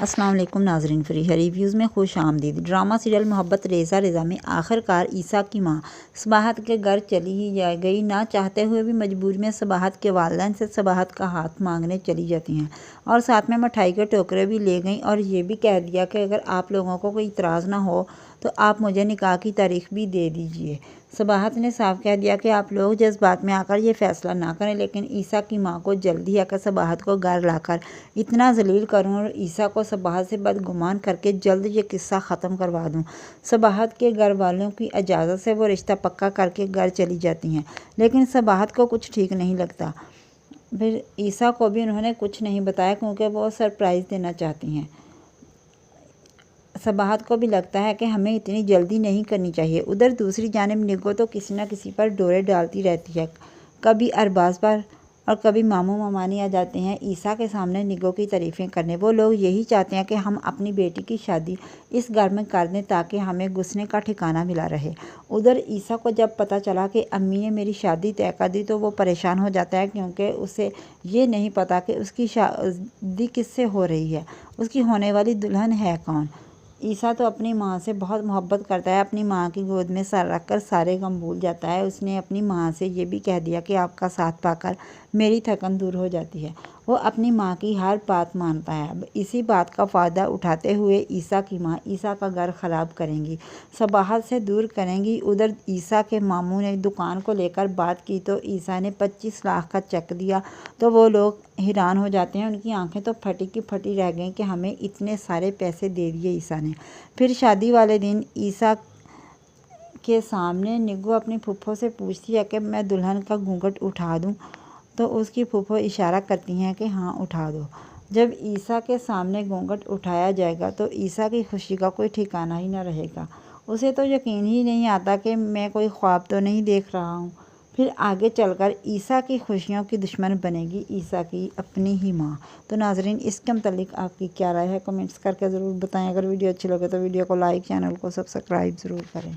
अस्सलाम वालेकुम नाज़रीन, फ्री है रिव्यूज़ में खुश आमदीद। ड्रामा सीरियल मोहब्बत रेज़ा रेज़ा में आखिरकार ईसा की मां सबाहत के घर चली ही गई। ना चाहते हुए भी मजबूरी में सबाहत के वालिदैन से सबाहत का हाथ मांगने चली जाती हैं और साथ में मिठाई के टोकरे भी ले गई और ये भी कह दिया कि अगर आप लोगों को कोई इतराज़ ना हो तो आप मुझे निकाह की तारीख भी दे दीजिए। सबाहत ने साफ कह दिया कि आप लोग जज्बात में आकर ये फ़ैसला ना करें, लेकिन ईसा की मां को जल्दी है कि सबाहत को घर लाकर इतना जलील करूं और ईसा को सबाहत से बदगुमान करके जल्द ये किस्सा ख़त्म करवा दूं। सबाहत के घर वालों की इजाज़त से वो रिश्ता पक्का करके घर चली जाती हैं, लेकिन सबाहत को कुछ ठीक नहीं लगता। फिर ईसा को भी उन्होंने कुछ नहीं बताया क्योंकि वो सरप्राइज़ देना चाहती हैं। सबाहत को भी लगता है कि हमें इतनी जल्दी नहीं करनी चाहिए। उधर दूसरी जानिब निगो तो किसी न किसी पर डोरे डालती रहती है। कभी अरबाज पर और कभी मामू मामानी आ जाते हैं ईसा के सामने निगो की तारीफ़ें करने। वो लोग यही चाहते हैं कि हम अपनी बेटी की शादी इस घर में कर दें ताकि हमें घुसने का ठिकाना मिला रहे। उधर ईसा को जब पता चला कि अम्मी ने मेरी शादी तय कर दी तो वो परेशान हो जाता है, क्योंकि उसे ये नहीं पता कि उसकी शादी किससे हो रही है, उसकी होने वाली दुल्हन है कौन। ईसा तो अपनी माँ से बहुत मोहब्बत करता है, अपनी माँ की गोद में सर रख कर सारे गम भूल जाता है। उसने अपनी माँ से ये भी कह दिया कि आपका साथ पाकर मेरी थकन दूर हो जाती है। वो अपनी माँ की हर बात मानता है। अब इसी बात का फ़ायदा उठाते हुए ईसा की माँ ईसा का घर ख़राब करेंगी, सबाहत से दूर करेंगी। उधर ईसा के मामू ने दुकान को लेकर बात की तो ईसा ने 25 लाख का चेक दिया तो वो लोग हैरान हो जाते हैं। उनकी आंखें तो फटी की फटी रह गईं कि हमें इतने सारे पैसे दे दिए ईसा ने। फिर शादी वाले दिन ईसा के सामने निगो अपनी फूफो से पूछती है कि मैं दुल्हन का घूंघट उठा दूं, तो उसकी फूफो इशारा करती हैं कि हाँ उठा दो। जब ईसा के सामने घूंघट उठाया जाएगा तो ईसा की खुशी का कोई ठिकाना ही ना रहेगा। उसे तो यकीन ही नहीं आता कि मैं कोई ख्वाब तो नहीं देख रहा हूँ। फिर आगे चलकर ईसा की खुशियों की दुश्मन बनेगी ईसा की अपनी ही माँ। तो नाजरीन, इसके मुतालिक आपकी क्या राय है, कमेंट्स करके ज़रूर बताएं। अगर वीडियो अच्छी लगे तो वीडियो को लाइक, चैनल को सब्सक्राइब ज़रूर करें।